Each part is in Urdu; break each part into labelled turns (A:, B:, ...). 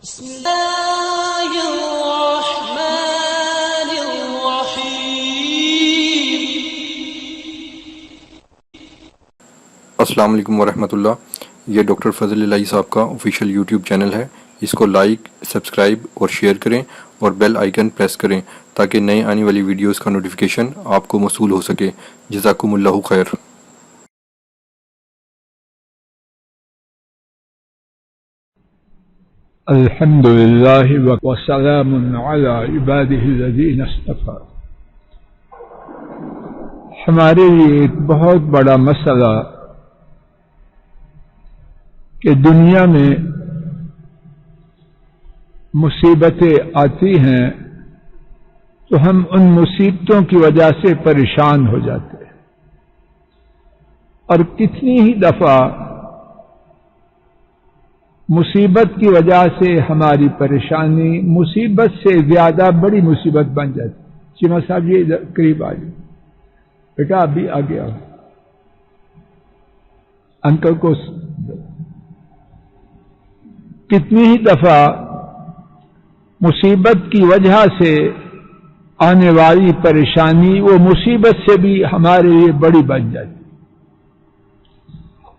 A: بسم الله الرحمن الرحيم.
B: السلام علیکم ورحمۃ اللہ. یہ ڈاکٹر فضل الہی صاحب کا آفیشیل یوٹیوب چینل ہے. اس کو لائک، سبسکرائب اور شیئر کریں اور بیل آئیکن پریس کریں تاکہ نئے آنے والی ویڈیوز کا نوٹیفیکیشن آپ کو موصول ہو سکے. جزاکم اللہ خیر.
C: الحمد للہ وسلام علی عبادہ الذین اصطفیٰ. ہمارے لیے ایک بہت بڑا مسئلہ کہ دنیا میں مصیبتیں آتی ہیں تو ہم ان مصیبتوں کی وجہ سے پریشان ہو جاتے ہیں، اور کتنی ہی دفعہ مصیبت کی وجہ سے ہماری پریشانی مصیبت سے زیادہ بڑی مصیبت بن جاتی. چیمہ صاحب یہ قریب آ جائے بیٹا، ابھی آگے آؤ، انکل کو. کتنی ہی دفعہ مصیبت کی وجہ سے آنے والی پریشانی وہ مصیبت سے بھی ہمارے لیے بڑی بن جاتی،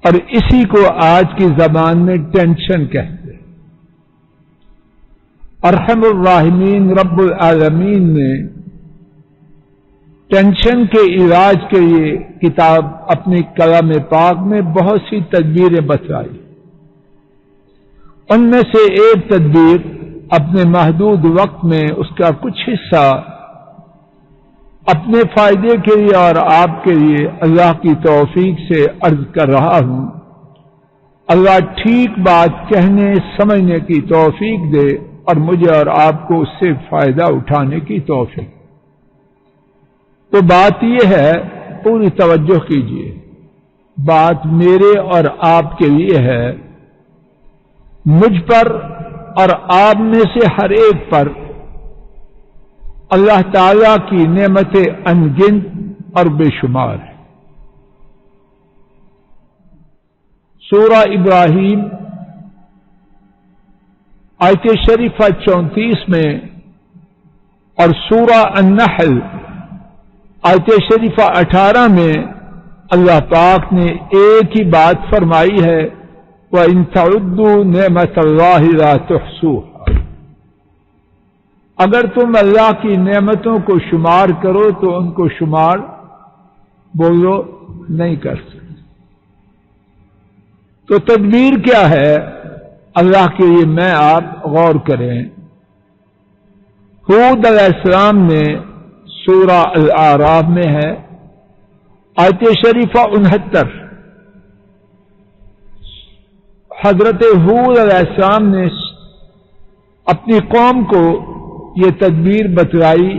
C: اور اسی کو آج کی زبان میں ٹینشن کہتے ہیں. ارحم الراحمین رب العالمین نے ٹینشن کے علاج کے لیے کتاب اپنی کلام پاک میں بہت سی تدبیریں بتائی. ان میں سے ایک تدبیر اپنے محدود وقت میں اس کا کچھ حصہ اپنے فائدے کے لیے اور آپ کے لیے اللہ کی توفیق سے عرض کر رہا ہوں. اللہ ٹھیک بات کہنے سمجھنے کی توفیق دے اور مجھے اور آپ کو اس سے فائدہ اٹھانے کی توفیق. تو بات یہ ہے، پوری توجہ کیجیے، بات میرے اور آپ کے لیے ہے. مجھ پر اور آپ میں سے ہر ایک پر اللہ تعالی کی نعمتیں ان گنت اور بے شمار ہیں. سورہ ابراہیم آیت شریفہ 34 میں اور سورہ النحل آیت شریفہ 18 میں اللہ پاک نے ایک ہی بات فرمائی ہے، وَإِن تَعُدُّوا نِعْمَةَ اللَّهِ لَا تُحْصُوهَا. اگر تم اللہ کی نعمتوں کو شمار کرو تو ان کو شمار بولو نہیں کر سکتے. تو تدبیر کیا ہے اللہ کے لیے؟ میں آپ غور کریں. ہود علیہ السلام نے سورہ الاعراف میں ہے آیت شریفہ 69، حضرت ہود علیہ السلام نے اپنی قوم کو یہ تدبیر بتلائی.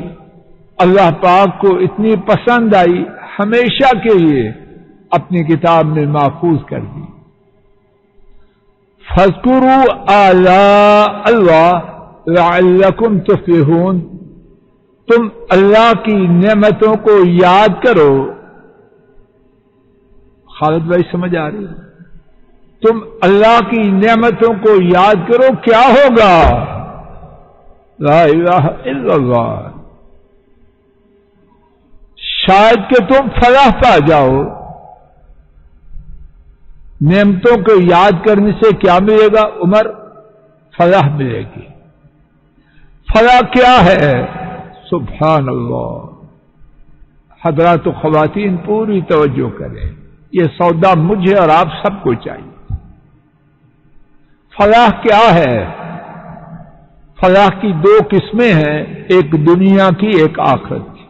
C: اللہ پاک کو اتنی پسند آئی، ہمیشہ کے لیے اپنی کتاب میں محفوظ کر دی. فاذکروا آلاء اللہ لعلکم تفلحون. تم اللہ کی نعمتوں کو یاد کرو. خالد بھائی سمجھ آ رہی ہے؟ تم اللہ کی نعمتوں کو یاد کرو، کیا ہوگا؟ لا الہ الا اللہ. شاید کہ تم فلاح پا جاؤ. نعمتوں کو یاد کرنے سے کیا ملے گا عمر؟ فلاح ملے گی. فلاح کیا ہے؟ سبحان اللہ. حضرات و خواتین پوری توجہ کریں، یہ سودا مجھے اور آپ سب کو چاہیے. فلاح کیا ہے؟ فلاح کی دو قسمیں ہیں، ایک دنیا کی ایک آخرت کی.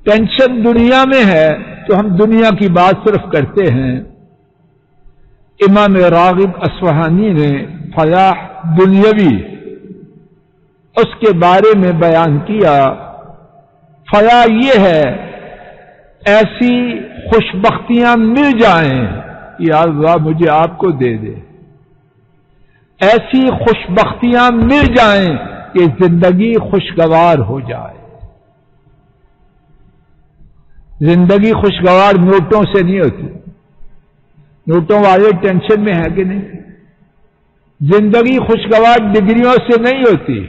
C: ٹینشن دنیا میں ہے تو ہم دنیا کی بات صرف کرتے ہیں. امام راغب اصفہانی نے فلاح دنیاوی اس کے بارے میں بیان کیا. فلاح یہ ہے ایسی خوشبختیاں مل جائیں، یا اللہ مجھے آپ کو دے دے. ایسی خوشبختیاں مل جائیں کہ زندگی خوشگوار ہو جائے. زندگی خوشگوار نوٹوں سے نہیں ہوتی. نوٹوں والے ٹینشن میں ہے کہ نہیں؟ زندگی خوشگوار ڈگریوں سے نہیں ہوتی،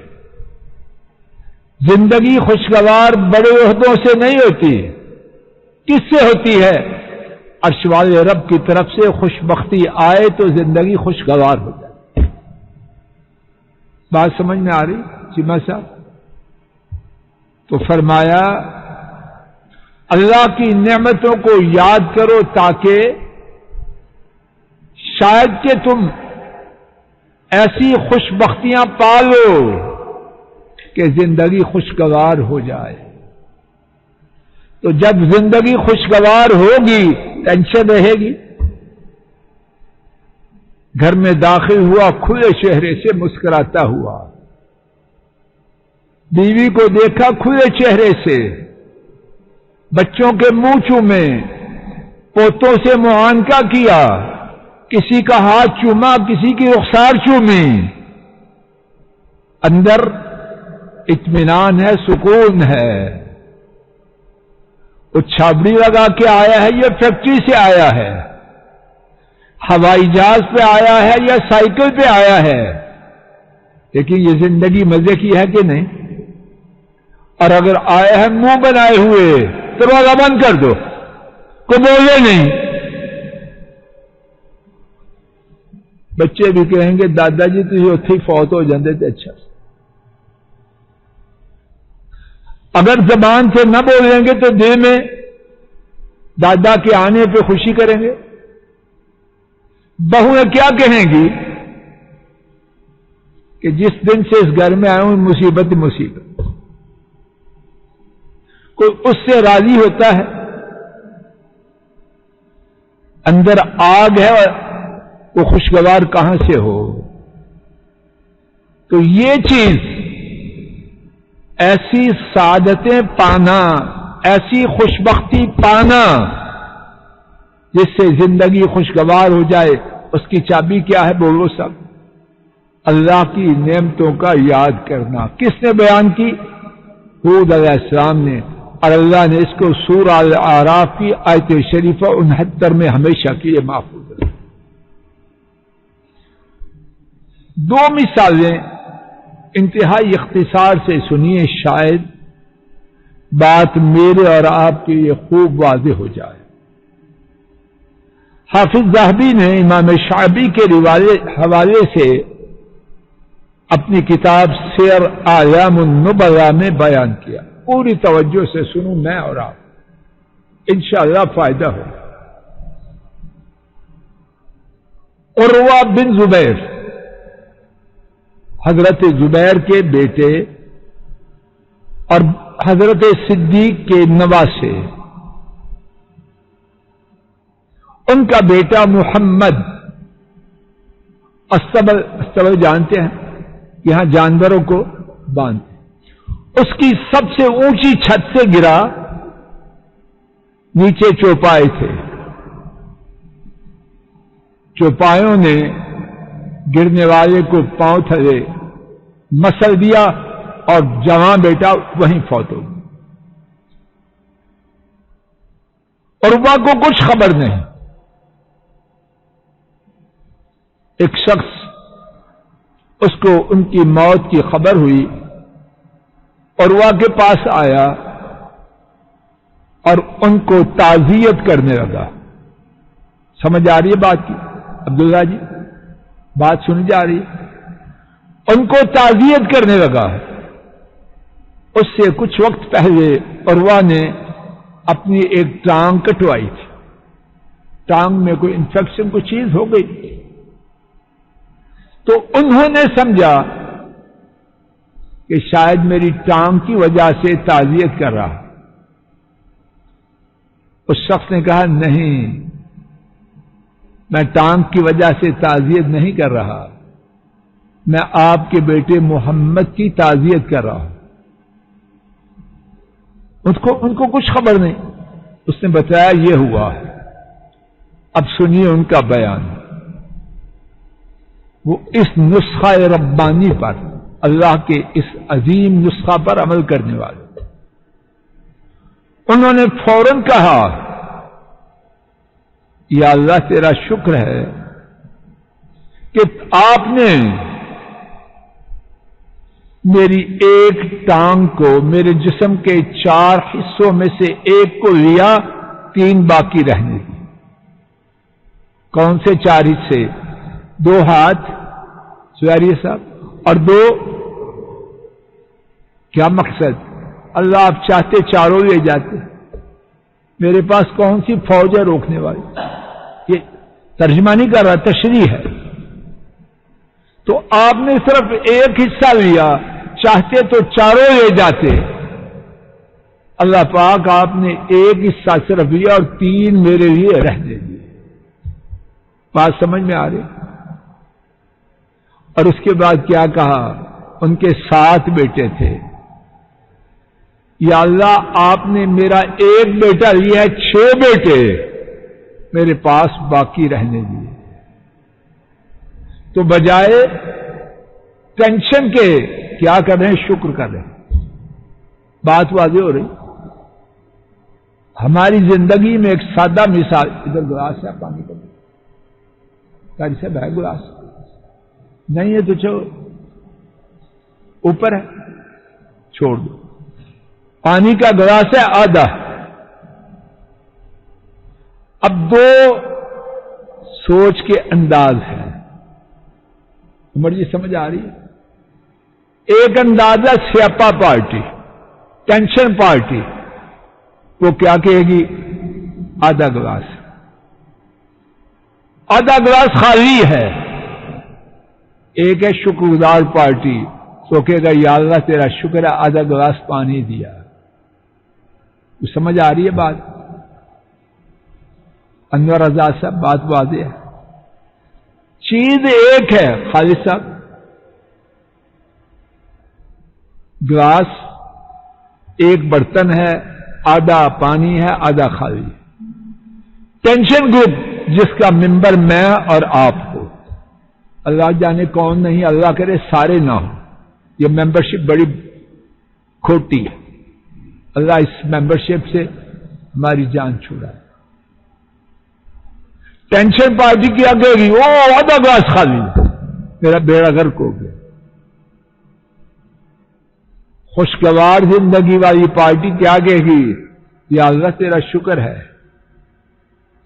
C: زندگی خوشگوار بڑے عہدوں سے نہیں ہوتی، کس سے ہوتی ہے؟ عرش والے رب کی طرف سے خوشبختی آئے تو زندگی خوشگوار ہو جائے۔ بات سمجھ میں آ رہی چیمہ صاحب؟ تو فرمایا اللہ کی نعمتوں کو یاد کرو تاکہ شاید کہ تم ایسی خوشبختیاں پالو کہ زندگی خوشگوار ہو جائے۔ تو جب زندگی خوشگوار ہوگی ٹینشن رہے گی۔ گھر میں داخل ہوا کھلے چہرے سے مسکراتا ہوا، بیوی کو دیکھا کھلے چہرے سے، بچوں کے منہ چومے، پوتوں سے معانقہ کیا، کسی کا ہاتھ چوما، کسی کی رخسار چومی، اندر اطمینان ہے، سکون ہے۔ وہ چھابڑی لگا کے آیا ہے یا فیکٹری سے آیا ہے، ہوائی جہاز پہ آیا ہے یا سائیکل پہ آیا ہے، لیکن یہ زندگی مزے کی ہے کہ نہیں؟ اور اگر آیا ہے منہ بنائے ہوئے تو دروازہ بند کر دو، کوئی بولے نہیں۔ بچے بھی کہیں گے دادا جی تھی اتھے ہی فوت ہو جاندے تھے۔ اچھا، اگر زبان سے نہ بولیں گے تو دل میں دادا کے آنے پہ خوشی کریں گے۔ بہویں کیا کہیں گی کہ جس دن سے اس گھر میں آئے ہوں مصیبت مصیبت۔ کوئی اس سے راضی ہوتا ہے؟ اندر آگ ہے اور وہ خوشگوار کہاں سے ہو؟ تو یہ چیز، ایسی سعادتیں پانا، ایسی خوشبختی پانا جس سے زندگی خوشگوار ہو جائے، اس کی چابی کیا ہے؟ بولو سب، اللہ کی نعمتوں کا یاد کرنا۔ کس نے بیان کی؟ ہود علیہ السلام نے، اور اللہ نے اس کو سورہ الاعراف کی آیت شریفہ 69 میں ہمیشہ کے لیے محفوظ ہے۔ دو مثالیں انتہائی اختصار سے سنیے، شاید بات میرے اور آپ کے لیے خوب واضح ہو جائے۔ حافظ ذہبی نے امام شعبی کے حوالے سے اپنی کتاب سیر اعلام النبلاء میں بیان کیا۔ پوری توجہ سے سنوں میں اور آپ، انشاءاللہ فائدہ ہو۔ عروہ بن زبیر، حضرت زبیر کے بیٹے اور حضرت صدیق کے نواسے، ان کا بیٹا محمد، استبل جانتے ہیں، یہاں جانوروں کو باندھتے، اس کی سب سے اونچی چھت سے گرا، نیچے چوپائے تھے، چوپایوں نے گرنے والے کو پاؤں تھلے مسل دیا اور جوان بیٹا وہیں فوت ہو گیا۔ عروہ کو کچھ خبر نہیں۔ ایک شخص، اس کو ان کی موت کی خبر ہوئی، عروہ کے پاس آیا اور ان کو تعزیت کرنے لگا۔ سمجھ آ رہی ہے بات کی عبداللہ جی؟ بات سنی جا رہی ہے؟ ان کو تعزیت کرنے لگا۔ اس سے کچھ وقت پہلے عروہ نے اپنی ایک ٹانگ کٹوائی تھی، ٹانگ میں کوئی انفیکشن کوئی چیز ہو گئی، تو انہوں نے سمجھا کہ شاید میری ٹانگ کی وجہ سے تعزیت کر رہا۔ اس شخص نے کہا نہیں، میں ٹانگ کی وجہ سے تعزیت نہیں کر رہا، میں آپ کے بیٹے محمد کی تعزیت کر رہا ہوں۔ ان کو کچھ خبر نہیں۔ اس نے بتایا یہ ہوا ہے۔ اب سنیے ان کا بیان۔ وہ اس نسخہ ربانی پر، اللہ کے اس عظیم نسخہ پر عمل کرنے والے، انہوں نے فوراً کہا یا اللہ تیرا شکر ہے کہ آپ نے میری ایک ٹانگ کو میرے جسم کے 4 حصوں میں سے ایک کو لیا، 3 باقی رہنے دی۔ کون سے 4 حصے؟ 2 ہاتھ سواری صاحب اور 2 کیا مقصد؟ اللہ آپ چاہتے چاروں لے جاتے، میرے پاس کون سی فوج ہے روکنے والی؟ یہ ترجمہ نہیں کر رہا، تشریح ہے۔ تو آپ نے صرف ایک حصہ لیا، چاہتے تو چاروں لے جاتے۔ اللہ پاک آپ نے ایک حصہ صرف لیا اور 3 میرے لیے رہنے دیے۔ بات سمجھ میں آ رہی؟ اور اس کے بعد کیا کہا؟ ان کے 7 بیٹے تھے، یا اللہ آپ نے میرا ایک بیٹا لیا ہے، 6 بیٹے میرے پاس باقی رہنے دیے۔ تو بجائے ٹینشن کے کیا کر رہے ہیں؟ شکر کر رہے ہیں۔ بات واضح ہو رہی؟ ہماری زندگی میں ایک سادہ مثال، ادھر گلاس ہے پانی کا، قاری صاحب ہے گلاس؟ نہیں ہے تو چھوڑ، اوپر ہے چھوڑ دو۔ پانی کا گلاس ہے آدھا۔ اب 2 سوچ کے انداز ہیں، عمر جی سمجھ آ رہی ہے؟ ایک انداز ہے سیاپا پارٹی، ٹینشن پارٹی، وہ کیا کہے گی؟ آدھا گلاس، آدھا گلاس خالی ہے۔ ایک ہے شکر گزار پارٹی، تو کہے گا یا اللہ تیرا شکر ہے آدھا گلاس پانی دیا۔ تو سمجھ آ رہی ہے بات؟ انور رضا صاحب بات واضح ہے، چیز ایک ہے خالد صاحب، گلاس ایک برتن ہے، آدھا پانی ہے آدھا خالی ہے۔ ٹینشن گروپ جس کا ممبر میں اور آپ ہو، اللہ جانے کون نہیں، اللہ کرے سارے نہ ہو، یہ ممبرشپ بڑی کھوٹی ہے، اللہ اس ممبرشپ سے ہماری جان چھوڑا ہے۔ ٹینشن پارٹی کیا کہے گی؟ وہ آدھا گلاس خالی ہے، میرا بیڑا غرق ہو گیا۔ خوشگوار زندگی والی پارٹی کیا کہے گی؟ یا اللہ تیرا شکر ہے،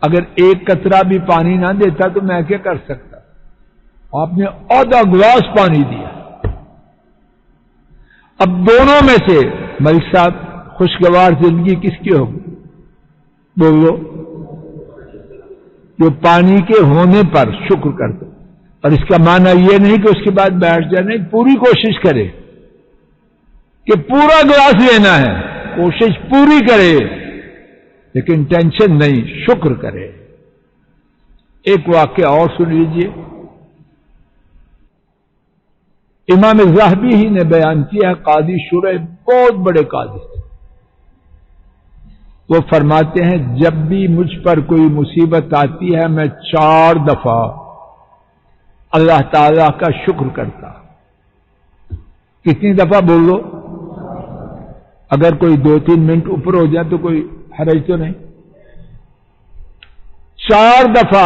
C: اگر ایک قطرہ بھی پانی نہ دیتا تو میں کیا کر سکتا، آپ نے آدھا گلاس پانی دیا۔ اب دونوں میں سے ملک صاحب خوشگوار زندگی کس کی ہوگی؟ بولو۔ جو پانی کے ہونے پر شکر کرتا، اور اس کا معنی یہ نہیں کہ اس کے بعد بیٹھ جانے، پوری کوشش کرے کہ پورا گلاس لینا ہے، کوشش پوری کرے، لیکن ٹینشن نہیں، شکر کرے۔ ایک واقعہ اور سن لیجیے، امام ذہبی ہی نے بیان کیا ہے، قاضی شرح بہت بڑے قاضی تھے، وہ فرماتے ہیں جب بھی مجھ پر کوئی مصیبت آتی ہے میں 4 دفعہ اللہ تعالی کا شکر کرتا۔ کتنی دفعہ بولو؟ اگر کوئی 2-3 منٹ اوپر ہو جائے تو کوئی حرج تو نہیں۔ 4 دفعہ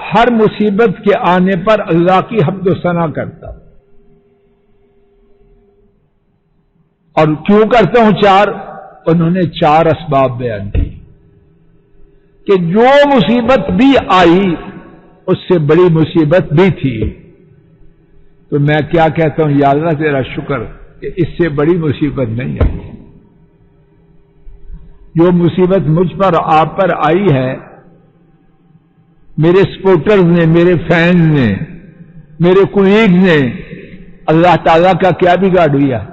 C: ہر مصیبت کے آنے پر اللہ کی حمد و ثنا کرتا۔ اور کیوں کرتا ہوں 4؟ انہوں نے 4 اسباب بیان کی کہ جو مصیبت بھی آئی اس سے بڑی مصیبت بھی تھی، تو میں کیا کہتا ہوں؟ یا اللہ تیرا شکر کہ اس سے بڑی مصیبت نہیں آئی۔ جو مصیبت مجھ پر آپ پر آئی ہے، میرے سپورٹرز نے، میرے فینز نے، میرے کولیگز نے، اللہ تعالیٰ کا کیا بگاڑ ہوا؟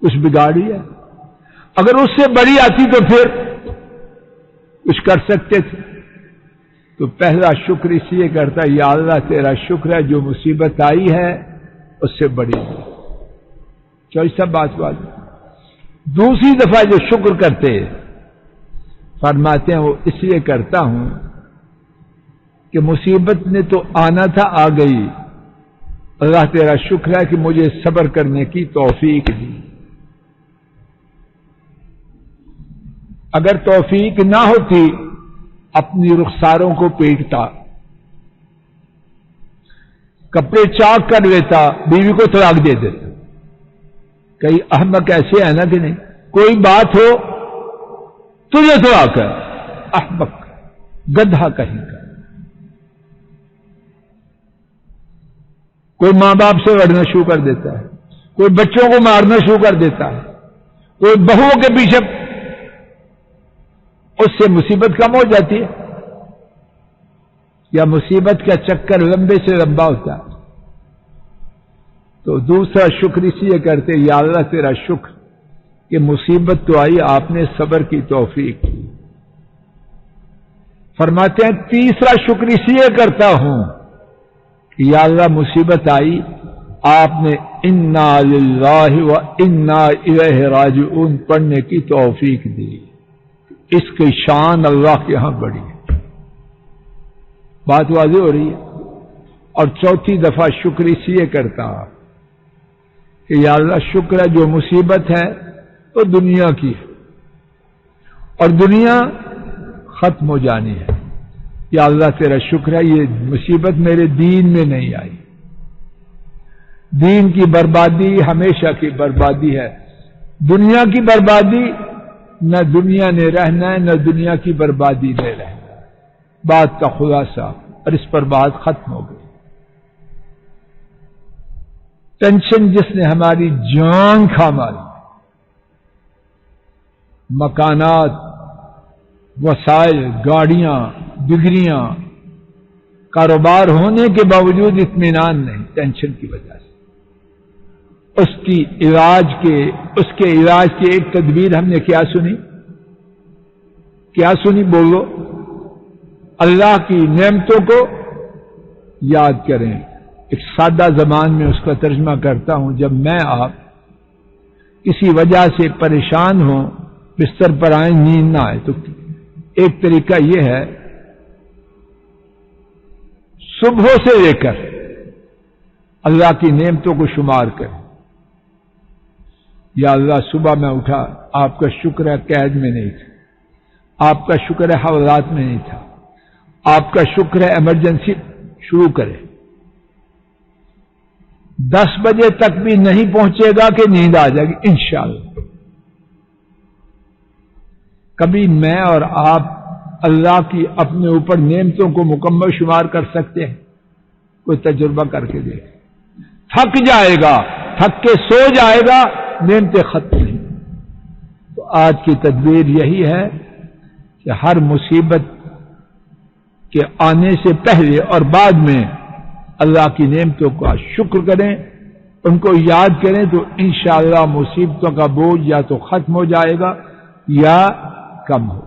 C: کچھ بگاڑ ہوا؟ اگر اس سے بڑی آتی تو پھر کچھ کر سکتے تھے۔ تو پہلا شکر اس لیے کرتا، یا اللہ تیرا شکر ہے جو مصیبت آئی ہے اس سے بڑی ہے۔ چوتھی بات دوسری دفعہ جو شکر کرتے فرماتے ہیں وہ اس لیے کرتا ہوں کہ مصیبت نے تو آنا تھا، آ گئی، اللہ تیرا شکر ہے کہ مجھے صبر کرنے کی توفیق دی۔ اگر توفیق نہ ہوتی اپنی رخساروں کو پیٹتا، کپڑے چاک کر لیتا، بیوی کو طلاق دے دیتا. کئی احمق ایسے ہیں نا کہ نہیں، کوئی بات ہو تجھے طلاق ہے. احمق، گدھا کہیں کا. کوئی ماں باپ سے لڑنا شروع کر دیتا ہے، کوئی بچوں کو مارنا شروع کر دیتا ہے، کوئی بہوؤں کے پیچھے، اس سے مصیبت کم ہو جاتی ہے یا مصیبت کا چکر لمبے سے لمبا ہوتا ہے. تو دوسرا شکر اس لیے کرتے، یا اللہ تیرا شکر کہ مصیبت تو آئی، آپ نے صبر کی توفیق کی. فرماتے ہیں تیسرا شکر اس لیے کرتا ہوں کہ یا اللہ مصیبت آئی، آپ نے انا للہ و انا الیہ راجعون پڑھنے کی توفیق دی. اس کی شان اللہ کے ہاں بڑی ہے. بات واضح ہو رہی ہے. اور چوتھی دفعہ شکر اس لیے کرتا کہ یا اللہ شکر ہے جو مصیبت ہے وہ دنیا کی ہے اور دنیا ختم ہو جانی ہے. یا اللہ تیرا شکر ہے یہ مصیبت میرے دین میں نہیں آئی. دین کی بربادی ہمیشہ کی بربادی ہے. دنیا کی بربادی نہ دنیا نے رہنا ہے، نہ دنیا کی بربادی نے رہنا ہے. بات کا خلاصہ، اور اس پر بات ختم ہو گئی. ٹینشن جس نے ہماری جان کھا ماری، مکانات، وسائل، گاڑیاں، ڈگریاں، کاروبار ہونے کے باوجود اطمینان نہیں، ٹینشن کی وجہ سے. اس کے علاج کی ایک تدبیر ہم نے کیا سنی بولو، اللہ کی نعمتوں کو یاد کریں. ایک سادہ زبان میں اس کا ترجمہ کرتا ہوں. جب میں آپ کسی وجہ سے پریشان ہوں، بستر پر آئیں، نیند نہ آئے، تو ایک طریقہ یہ ہے صبح سے لے کر اللہ کی نعمتوں کو شمار کریں. یا اللہ صبح میں اٹھا، آپ کا شکر ہے قید میں نہیں تھا، آپ کا شکر ہے حوالات میں نہیں تھا، آپ کا شکر ہے ایمرجنسی شروع کرے. 10 بجے تک بھی نہیں پہنچے گا کہ نیند آ جائے گی انشاءاللہ. کبھی میں اور آپ اللہ کی اپنے اوپر نعمتوں کو مکمل شمار کر سکتے ہیں؟ کوئی تجربہ کر کے دیکھ. تھک جائے گا، تھک کے سو جائے گا، نعمتیں ختم نہیں. تو آج کی تدبیر یہی ہے کہ ہر مصیبت کے آنے سے پہلے اور بعد میں اللہ کی نعمتوں کا شکر کریں، ان کو یاد کریں، تو انشاءاللہ مصیبتوں کا بوجھ یا تو ختم ہو جائے گا یا کم ہو.